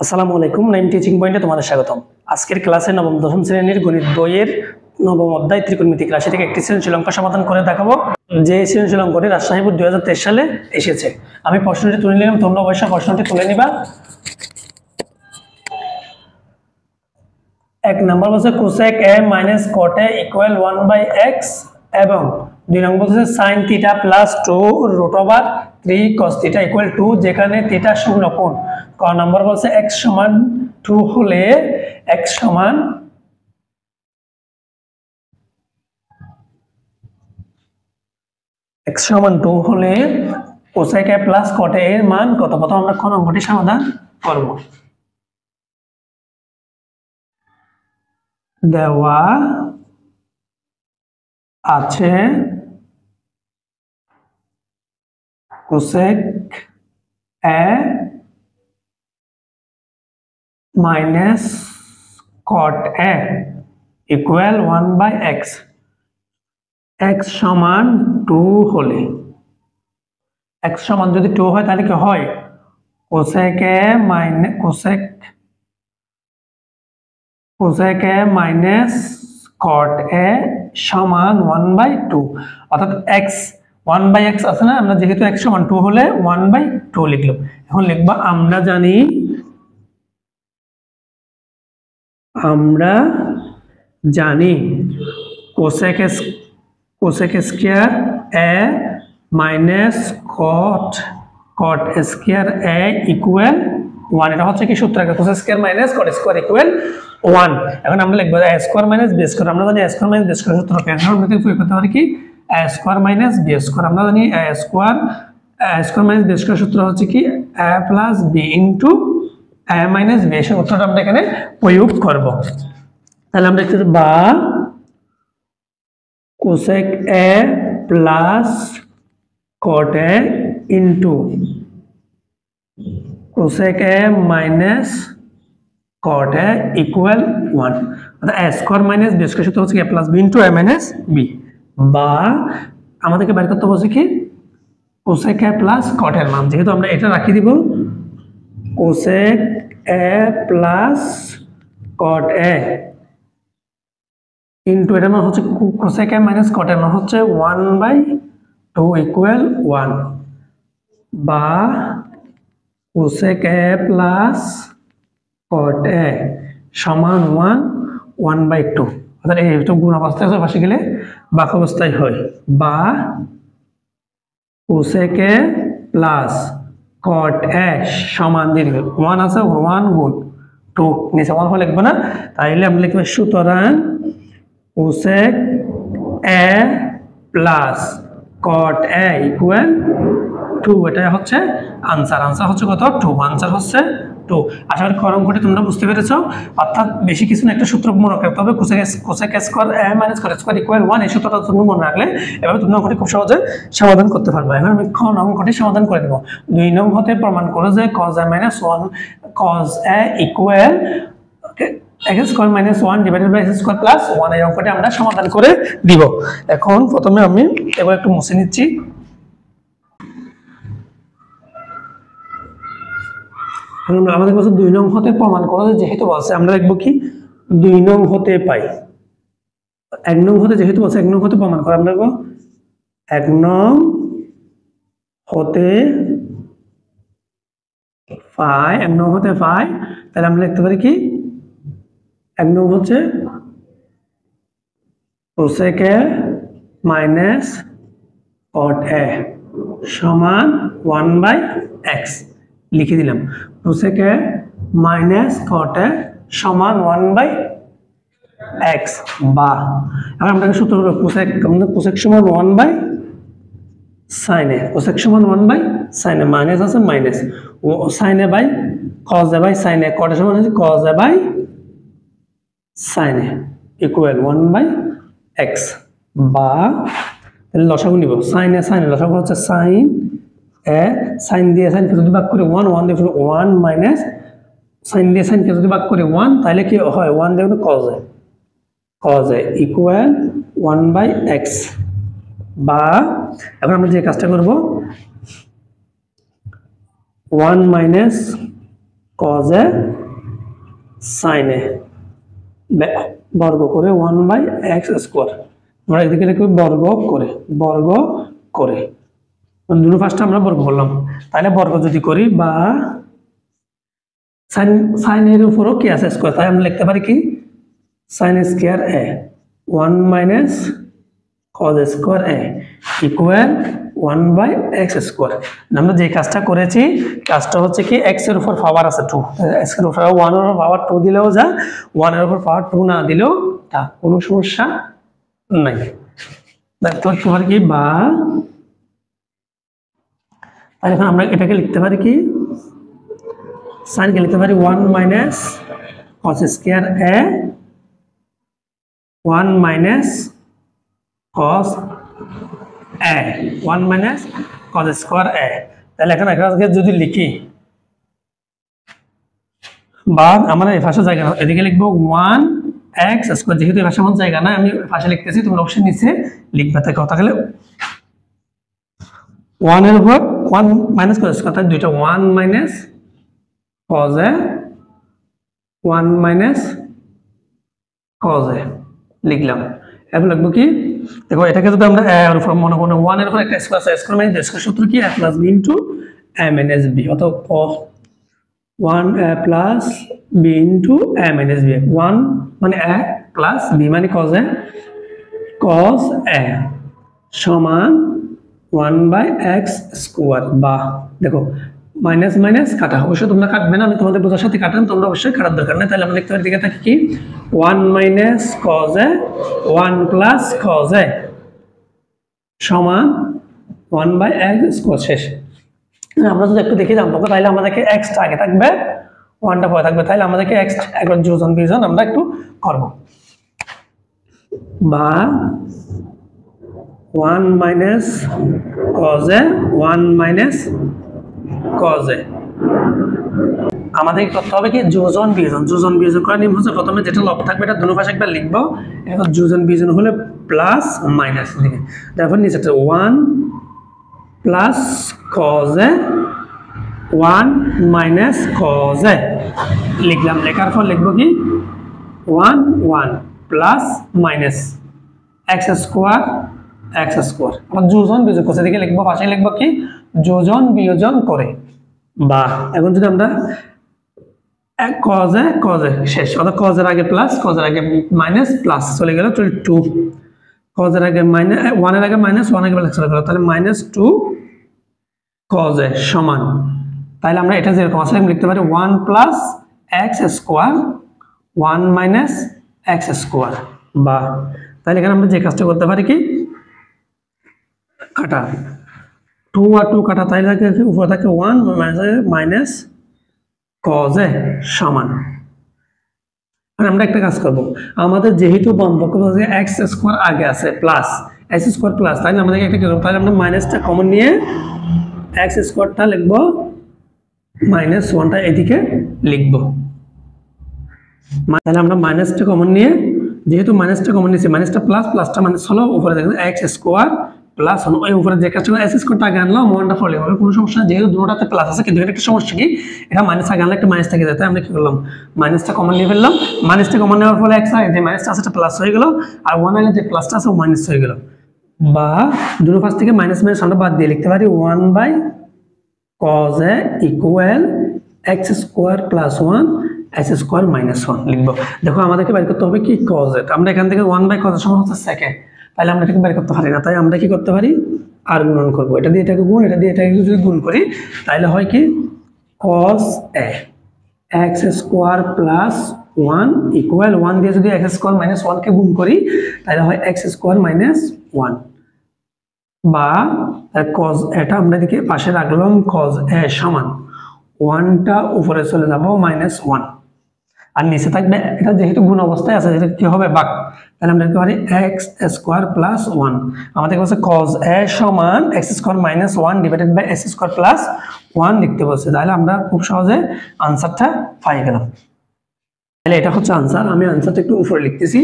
আসসালামু আলাইকুম, নাইম টিচিং পয়েন্টে তোমাদের স্বাগতম। আজকের ক্লাসে নবম দশম শ্রেণীর গণিত বইয়ের নবম অধ্যায় ত্রিকোণমিতিক রাশি থেকে একটি সৃজনশীল অঙ্ক সমাধান করে দেখাবো, যে সৃজনশীল অঙ্কটি রাজশাহী বোর্ড 2023 সালে এসেছে। আমি প্রশ্নটি তুলে নিলাম, তোমরা অবশ্যই প্রশ্নটি তুলে নিবা। এক নম্বর বলছে cosec A minus cot A equal 1/x এবং দুই নম্বর বলছে sine theta plus 2 root over 3 cos theta equal 2, যেখানে থিটা শূন্য কোণ। ক নম্বর বলছে x সমান 2 হলে x সমান হলে কোসেক এ প্লাস কট এ এর মান কত? প্রথম আমরা কোন অঙ্কটি সমাধান করব। দেওয়া আছে cosec A minus cot A equal 1/x, x সমান 2 হলে, x সমান যদি 2 হয় তাহলে কি হয়? কোসেক এ মাইনাস কট এ সমান 1/2, অর্থাৎ x 1/x আছে না, আমরা যেহেতু x সমান 2 হলে 1/2 লিখলাম। এখন লিখবা আমরা জানি কোসেক স্কয়ার এ মাইনাস কট স্কয়ার এ ইকুয়াল 1। এটা হচ্ছে কি সূত্র, কোসেক স্কয়ার মাইনাস কট স্কয়ার ইকুয়াল 1। এখন আমরা লিখব a square minus b square. আমরা জানি a square minus b square সূত্র কি, এখন আমরা প্রয়োগ করতে পারি কি a square minus b square. আমরা জানি a square minus b square সূত্র হচ্ছে কি a plus b into a minus b। এই সূত্রটা আমরা এখানে প্রয়োগ করব। তাহলে আমরা লিখতে বা cosec A plus cot A into cosec A minus cot A equal 1, অর্থাৎ a square minus b square সূত্র হচ্ছে a plus b into a minus b। বা আমাদেরকে বের করতে বলছে কি কোসেক এ প্লাস কট এর মান, যেহেতু আমরা এটা রাখি দিব কোসেক এ প্লাস কট এ ইনটু এটার মান হচ্ছে কোসেক এ মাইনাস কট এর মান হচ্ছে 1/2 ইকুয়াল 1, বা কোসেক এ প্লাস কট এ সমান 1/2, অর্থাৎ এই গুণ অবস্থায় পাশে গেলে বাক অবস্থায় হয়। বা কোসেক এ প্লাস কট এ সমান দীর্ঘ 1 আছে, 1 গুণ 2, নিচে 1 হলে লিখবো না, তাইলে আমরা লিখবো সুতরাং cosec A plus cot A equal 2। এটা হচ্ছে আনসার হচ্ছে কত? 2। আনসার হচ্ছে 2। আশা করি অঙ্কটি তোমরা বুঝতে পেরেছো। অর্থাৎ বেশি কিছু না, একটা সূত্র মনে রাখতে হবে, কোসেক স্কয়ার এ মাইনাস কট স্কয়ার ইকুয়াল 1। এই সূত্রটা তুমি মনে রাখলে এভাবে তুমি অঙ্কটি খুব সহজে সমাধান করতে পারবে। এখন আমি অঙ্কটি সমাধান করে দেব। 2 নং হতে প্রমাণ করে যে cos a minus 1 cos a equal x square minus 1 divided by x square plus 1। এই অঙ্কটি আমরা সমাধান করে দিব। এখন প্রথমে আমি এবার একটু মুছে নিচ্ছি। আমাদের কাছে 2 নং হতে প্রমাণ করা যায়, যেহেতু বলছে আমরা লিখব কি 2 নং হতে পাই। 1 নং হতে যেহেতু বলছে 1 নং হতে প্রমাণ করা, আমরা লিখব 1 নং হতে পাই। 1 নং হতে পাই, তাহলে আমরা লিখতে পারি কি 1 নং হচ্ছে কোসেক এ মাইনাস কট এ সমান 1/x লিখে দিলাম। কোসেক এ মাইনাস কট এ সমান 1/x। বা এখন আমরা সূত্র করব কোসেক সমান 1/sin এ, কোসেক সমান 1/sin এ, মাইনাস আছে মাইনাস, ও sin A by cos A by sin A, cot এর সমান হচ্ছে cos A by sin A equal 1/x। বা লসাগু নিব, sin এ লসাগু হচ্ছে sin এ, sin দিয়ে sin কে যদি ভাগ করে 1 দিয়ে 1 মাইনাস sin দিয়ে sin কে যদি ভাগ করে 1, তাহলে কি হয় 1 দিয়ে cos এ ইকুয়াল 1/x। বা এখন আমরা যে কাজটা করব 1 minus cos a sin a বর্গ করে 1/x স্কয়ার। আমরা এদিকে লিখব বর্গ করে দুটো ফার্স্টে আমরা বর্গ করলাম, তাহলে বর্গ যদি করি বা sin এর উপরও কি আছে স্কয়ার, তাই আমরা লিখতে পারি কি sin square a 1 - cos square a equal 1/x square. আমরা যে কাজটা করেছি কাজটা হচ্ছে কি x এর উপর পাওয়ার আছে 2, x এর উপর 1 এর উপর পাওয়ার 2 দিলেও যা, 1 এর উপর পাওয়ার 2 না দিলেও তা, কোনো সমস্যা নাই। তারপর কি হয় কি বা আর এখন আমরা এটাকে লিখতে পারি কি sin কে লিখতে পারি 1 - cos square a 1 - cos a 1 - cos square a। তাহলে এখন এখানে যদি লিখি বা আমরা এই ভাষা জায়গা এদিকে লিখবো 1x স্কয়ার, যেহেতু এই ভাষা আমার জায়গা না আমি ভাষা লিখতেছি, তোমরা অবশ্যই নিচে লিখবে। তাই কথা গেলে 1 এর উপর 1 মাইনাস cos স্কয়ার, তাই দুইটা 1 - cos a 1 - cos a লিখলাম। এবার লিখবো কি দেখো এটাকে যদি আমরা a এর উপর মনে করো 1 এর উপর একটা স্কয়ার আছে, স্কয়ার মানে স্কয়ার সূত্র কি a + b * a - b, অথবা cos 1a + b * a - b, 1 মানে a plus b মানে cos a সমান 1/x স্কয়ার। বা দেখো মাইনাস মাইনাস কাটা, অবশ্যই তোমরা কাটবে না, আমি তোমাদের বোঝার সাথে কাটাম, তোমরা অবশ্যই কাটার দরকার নেই। তাহলে আমরা লিখতে পারি দিকে থাকি কি 1 - cos a 1 + cos a সমান 1/x স্কয়ার। শেষ। আমরা যদি একটু দেখি জানবো তাহলে আমাদেরকে x টা আগে থাকবে 1 টা পরে থাকবে, তাহলে আমাদেরকে x একবার যোজন বিয়োজন আমরা একটু করব। বা 1 - cos a 1 - cos a আমাদের করতে হবে কি যোজন বিয়োজন করার নিয়ম হচ্ছে প্রথমে যেটা লব থাকবে এটা দুটো পাশে একবার লিখবো, এখন যোজন বিয়োজন হলে প্লাস মাইনাস দিকে, তারপর নিচেটা 1 + cos a 1 - cos a লিখলাম। লেখার পর লিখবো কি 1 1 প্লাস মাইনাস x স্কয়ার আমরা যোজন বিয়োজন করতে দিকে লিখবো, পাশে লিখবো কি যোজন বিয়োজন করে। বা এখন যদি আমরা cos a শেষ, অর্থাৎ cos এর আগে প্লাস cos এর আগে মাইনাস প্লাস চলে গেল 2, cos এর আগে মাইনাস 1 এর আগে মাইনাস 1 এর আগে প্লাস চলে গেল, তাহলে -2 cos a সমান, তাহলে আমরা এটা যেরকম আছে লিখতে পারি 1 + x স্কয়ার 1 - x স্কয়ার। বা তাহলে এখানে আমরা যে কাজটা করতে পারি কি কাটা 2 আর 2 কাটা, তাহলে উপরে থাকে 1 মাইনাস cos a সমান। আর আমরা একটা কাজ করব, আমাদের যেহেতু বন্ধক x স্কয়ার আগে আছে প্লাস x স্কয়ার প্লাস, তাহলে আমাদেরকে একটা কি করব, তাহলে আমরা মাইনাসটা কমন নিয়ে x স্কয়ারটা লিখব, -1টা এদিকে লিখব। তাহলে আমরা মাইনাসটা কমন নিয়ে, যেহেতু মাইনাসটা কমন নিয়েছি মাইনাসটা প্লাস প্লাসটা মাইনাস হলো, উপরে দেখেন x স্কয়ার প্লাস ওই উপরে যে কাজটা s স্কয়ারটা আগে আনলাম 1টা পরে হবে, কোনো সমস্যা না, যেহেতু দুটোটাতে প্লাস আছে, কিন্তু এটা একটা সমস্যা কি এটা মাইনাস আগে আনলে একটা মাইনাস থেকে যায়, তাই আমরা কি করলাম মাইনাসটা কমন নিয়ে ফেললাম, মাইনাসটা কমন নেওয়ার ফলে x আগে যে মাইনাসটা আছে এটা প্লাস হয়ে গেল, আর 1 আগে যে প্লাসটা আছে ও মাইনাস হয়ে গেল। বা দুটো পাশ থেকে মাইনাস মাইনাস আমরা বাদ দিয়ে লিখতে পারি 1/cos a equal x square plus 1 x square minus 1 লিখবো। দেখো আমাদেরকে বের করতে হবে কি cos a, আমরা এখান থেকে 1/cos a সমান হচ্ছে সেকেন্ড, তাহলে আমরা এটাকে বের করতে পারি না, তাই আমরা কি করতে পারি আর গুণন করব, এটা দিয়ে এটাকে গুণ, এটা দিয়ে এটাকে যদি গুণ করি তাহলে হয় কি cos a x square plus 1 equal 1 দিয়ে যদি x স্কয়ার মাইনাস 1 কে গুণ করি তাহলে হয় x স্কয়ার মাইনাস 1। বা cos এটা আমরা এদিকে পাশে রাখলাম cos a সমান 1টা উপরে চলে যাব -1 আর নিচে থাকবে, এটা যেহেতু গুণ অবস্থায় আছে এটা কি হবে ভাগ, তাহলে আমরা লিখতে পারি x স্কয়ার প্লাস 1, আমাদের কাছে cos a সমান x square minus 1 divided by x square plus 1 লিখতে বলছে, তাহলে আমরা খুব সহজে আনসারটা পাই গেলাম। তাহলে এটা হচ্ছে আনসার, আমি আনসারটা একটু উপরে লিখতেছি,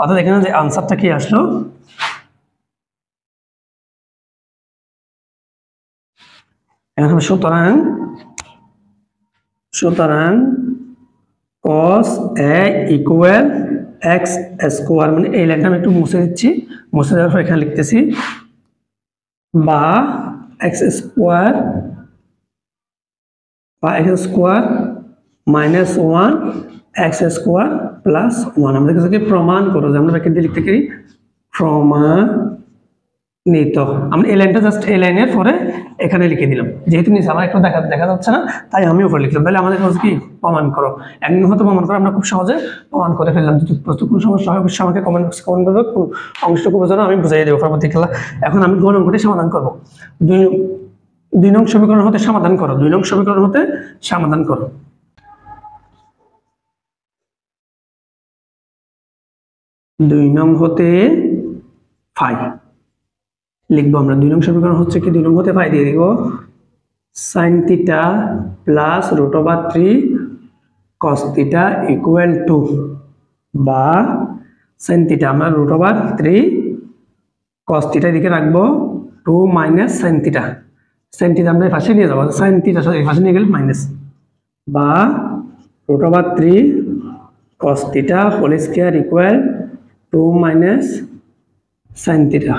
অর্থাৎ এখানে যে আনসারটা কি আসলো এখন সুতরাং সুতরাং cos a equal x square, মানে এই লাইনটা আমি একটু মুছে দিচ্ছি, মুছে দেওয়ার পর এখানে লিখতেছি বা x square minus 1 x square plus 1। আমরা কিছু প্রমাণ করো যে আমরা ব্র্যাকেট দিয়ে লিখতে পারি প্রমাণিত। আমরা এই লাইনটা জাস্ট এই লাইনের পরে এখানে লিখে দিলাম, যেহেতু নিচে আমার একটু দেখা যাচ্ছে না তাই আমি উপরে লিখলাম। তাহলে আমাদের কাছে কি প্রমাণ করো, একদিন হয়তো প্রমাণ করো, আমরা খুব সহজে প্রমাণ করে ফেললাম। যদি প্রচুর কোনো সমস্যা হয় অবশ্যই আমাকে কমেন্ট করবে, কোন অংশটুকু বোঝানো আমি বুঝাই দেবো পরবর্তী খেলা। এখন আমি 2 নং করে সমাধান করবো। 2 নং সমীকরণ হতে সমাধান করো, 2 নং সমীকরণ হতে সমাধান করো। 2 নং হতে ফাই লিখবো আমরা। 2 নং সমীকরণ হচ্ছে কি, 2 নং হতে ফাই দিয়ে দিব sin theta plus √3 cos theta equal to, বা sin থিটা আমরা √3 cos থিটা দিকে রাখবো 2 minus sin theta. sin theta আমরা এই পাশে নিয়ে যাবো, sin থিটা এই পাশে নিয়ে গেলে মাইনাস, বা √3 cos theta whole square equal 2 minus sin theta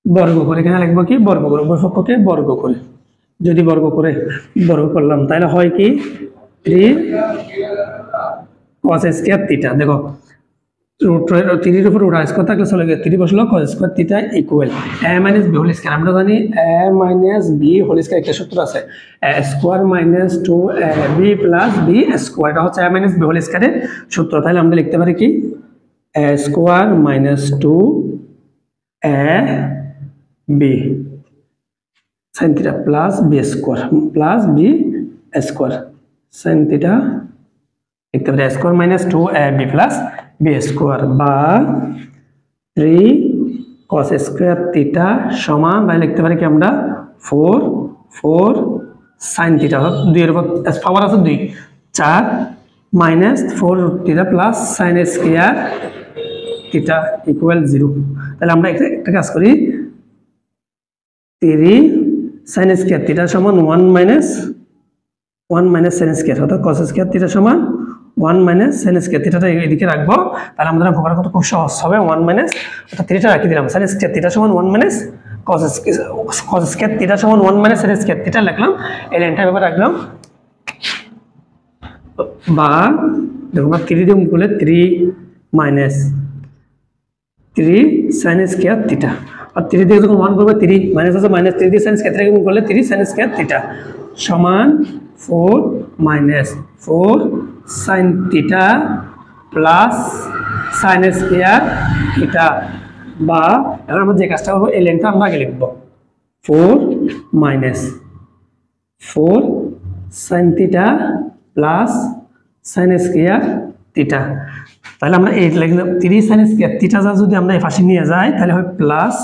বর্গ করে। এখানে লিখবো কি বর্গ করে, উভয়পক্ষকে বর্গ করে। যদি বর্গ করলাম তাহলে হয় কি 3 cos স্কয়ার থিটা। দেখো 3 এর উপর √3 থাকলে চলে গেছে, 3 বসলো cos square theta equal a minus b whole square. আমরা জানি a minus b whole square একটা সূত্র আছে, a square minus 2ab plus b square, এটা হচ্ছে a মাইনাস b হোল স্কয়ারের সূত্র। তাহলে আমরা লিখতে পারি কি a square minus 2ab sin theta plus b square plus b square sin theta লিখতে পারি a square minus 2ab plus b square, বা 3 cos স্কয়ার থিটা সমান ভাই লিখতে পারি কি আমরা 4 sin থিটা। 2 এর উপর পাওয়ার আছে 2, 4 minus 4 theta plus sin square theta equal 0। তাহলে আমরা একটা কাজ করি, 3 sin স্কয়ার থিটা সমান 1 মাইনাস sin স্কয়ার, অর্থাৎ cos স্কয়ার থিটা সমান 1 মাইনাস sin স্কয়ার থিটাটা এদিকে রাখবো। তাহলে আমাদের অঙ্ক করা খুব সহজ হবে। 1 মাইনাস অর্থাৎ থিটা রাখি দিলাম, sin স্কয়ার থিটা সমান 1 মাইনাস cos স্কয়ার থিটা সমান 1 মাইনাস sin স্কয়ার থিটা লিখলাম, এই লাইনটা এভাবে রাখলাম। বা দেখো আমরা 3 দিয়ে গুণ করলে 3 মাইনাস 3 sin স্কয়ার থিটা, আর 3 দিয়ে যখন 1 করবে 3 মাইনাস আছে মাইনাস 3 দিয়ে sin স্কয়ার থিটা গুণ করলে 3 sin স্কয়ার থিটা সমান 4 minus 4 sin theta plus sin square theta. বা এখন আমরা যে কাজটা করবো এই লাইনটা আমরা আগে লিখব 4 minus 4 sin theta plus sin square theta. তাহলে আমরা এই লিখলাম 3 sin স্কয়ার থিটা যদি আমরা এই পাশে নিয়ে যাই তাহলে হয় plus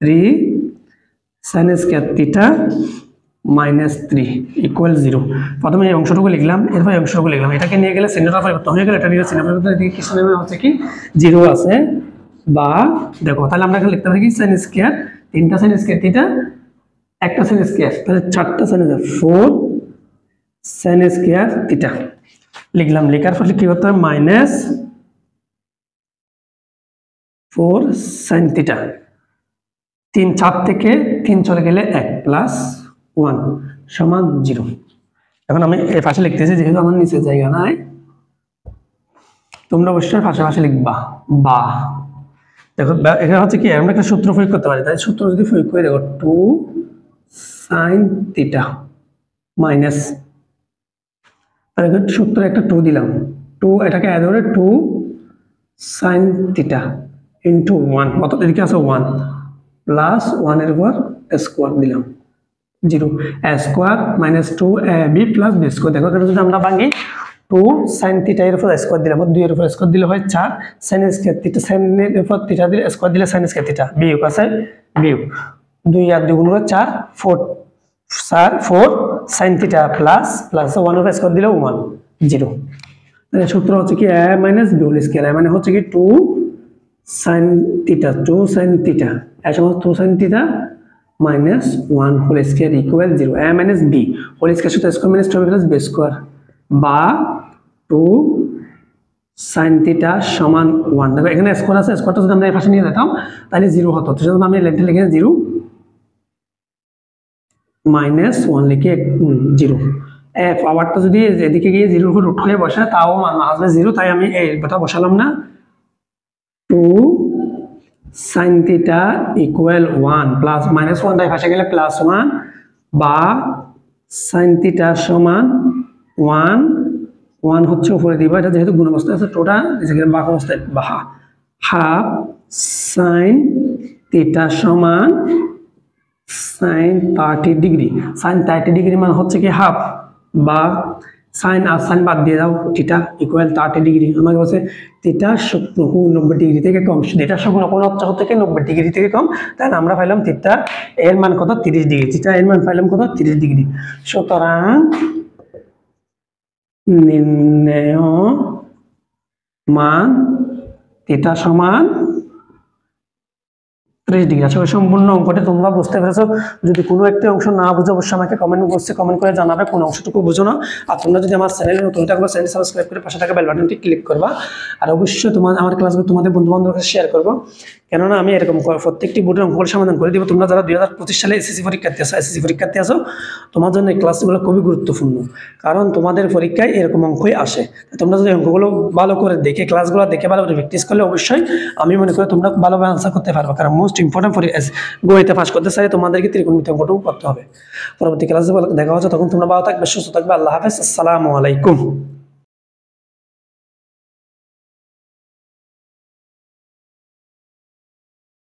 3 sin square theta minus 3 equal 0। প্রথমে এই অংশটুকু লিখলাম, এরপর এই অংশটুকু লিখলাম, এটাকে নিয়ে গেলে চিহ্নটা পরিবর্তন হয়ে গেল, এটা নিয়ে চিহ্ন পরিবর্তন এদিকে কিছু নেমে হচ্ছে কি 0 আছে। বা দেখো তাহলে আমরা এখানে লিখতে পারি কি sin স্কয়ার 3টা sin স্কয়ার থিটা একটা sin স্কয়ার, তাহলে 4টা sin 4 sin স্কয়ার থিটা লিখলাম। লেখার ফলে কি করতে হবে মাইনাস 4 sin থিটা, 3 4 থেকে 3 চলে গেলে 1 প্লাস 1 সমান 0। এখন আমি এই পাশে লিখতেছি যেহেতু আমার নিচে জায়গা নাই, তোমরা অবশ্যই পাশাপাশি লিখবা। বা দেখো এখানে হচ্ছে কি আমরা একটা সূত্র প্রয়োগ করতে পারি, তাই সূত্র যদি প্রয়োগ করে দেখো 2 sin থিটা মাইনাস, তাহলে সূত্র একটা 2 দিলাম, 2 এটাকে অ্যাড করে 2 sin থিটা ইনটু 1, অর্থাৎ এদিকে আছে 1 প্লাস 1 এর উপর স্কয়ার দিলাম 0, a square minus 2ab plus b square. দেখো এটা যদি আমরা ভাঙি 2 sin থিটা এর উপর স্কয়ার দিলাম, 2 এর উপর স্কয়ার দিলে হয় 4 sin স্কয়ার থিটা, sin এর উপর থিটা দিলে স্কয়ার দিলে sin স্কয়ার থিটা, বিয়োগ আছে বিয়োগ 2 আর 2 গুণ 4 4 sin থিটা প্লাস 1 এর স্কয়ার দিলে 1 0। তাহলে সূত্র হচ্ছে কি a minus b whole square, মানে হচ্ছে কি 2 sin থিটা 2 sin থিটা সমান 2 sin theta minus 1 whole square equal 0 a minus b whole square সূত্র square minus 2 plus b square বা 2 sin theta সমান 1 দেখো এখানে স্কয়ার আছে স্কয়ারটা যদি আমরা এই পাশে নিয়ে যেতাম তাহলে 0 হতো তো সেজন্য আমি লেনটা লিখে 0 minus 1 লিখে 0 f পাওয়ারটা যদি এদিকে গিয়ে 0 এর রুট হয়ে বসে তাও মান আসবে 0 তাই আমি এই কথা বসালাম না 2 sin theta equal 1 plus minus 1 তাই পাশে গেলে plus 1 বা sin theta সমান 1 হচ্ছে উপরে দিবা এটা যেহেতু গুণ অবস্থায় আছে টোটা নিচে গেলে বাঁকা অবস্থায় বা হাফ sin theta সমান sin 30 ডিগ্রি sin 30 ডিগ্রি মানে হচ্ছে কি হাফ বা sin আর sin বাদ দিয়ে দাও থিটা ইকুয়াল 30 ডিগ্রি আমাকে বলছে থিটা 90 ডিগ্রি থেকে কম থিটা 90 থেকে 90 ডিগ্রি থেকে কম তাহলে আমরা পাইলাম থিটা এর মান কত 30 ডিগ্রি থিটা এর মান পাইলাম কত 30 ডিগ্রি সুতরাং নির্ণেয় মান থিটা সমান 30 ডিগ্রি আশা করি সম্পূর্ণ অঙ্কটা তোমরা বুঝতে পেরেছো যদি কোনো একটা অংশ না বুঝো অবশ্যই আমাকে কমেন্ট বক্সে কমেন্ট করে জানাবে কোন অংশটুকু বুঝো না আর তোমরা যদি আমার চ্যানেলে নতুন থাকলে চ্যানেল সাবস্ক্রাইব করে পাশে থাকা বেল বাটনটি ক্লিক করবা আর অবশ্যই তোমাদের আমার ক্লাসগুলো তোমাদের বন্ধু-বান্ধবের কাছে শেয়ার করব কেননা আমি এরকম প্রত্যেকটি বোর্ডের অঙ্কগুলো সমাধান করে দিব তোমরা যারা 2025 সালে এসএসসি পরীক্ষার্থী আছো তোমার জন্য এই ক্লাসগুলো খুবই গুরুত্বপূর্ণ কারণ তোমাদের পরীক্ষায় এরকম অঙ্কই আসে তোমরা যদি অঙ্কগুলো ভালো করে দেখে ক্লাসগুলো দেখে ভালো করে প্র্যাকটিস করলে অবশ্যই আমি মনে করি তোমরা ভালোভাবে আনসার করতে পারবে কারণ মোস্ট ইম্পর্টেন্ট গণিতে পাস করতে চাই তোমাদেরকে ত্রিকোণমিতি অঙ্কটুকু করতে হবে পরবর্তী ক্লাসে দেখা হচ্ছে তখন তোমরা ভালো থাকবে সুস্থ থাকবে আল্লাহ হাফেজ আসসালামু আলাইকুম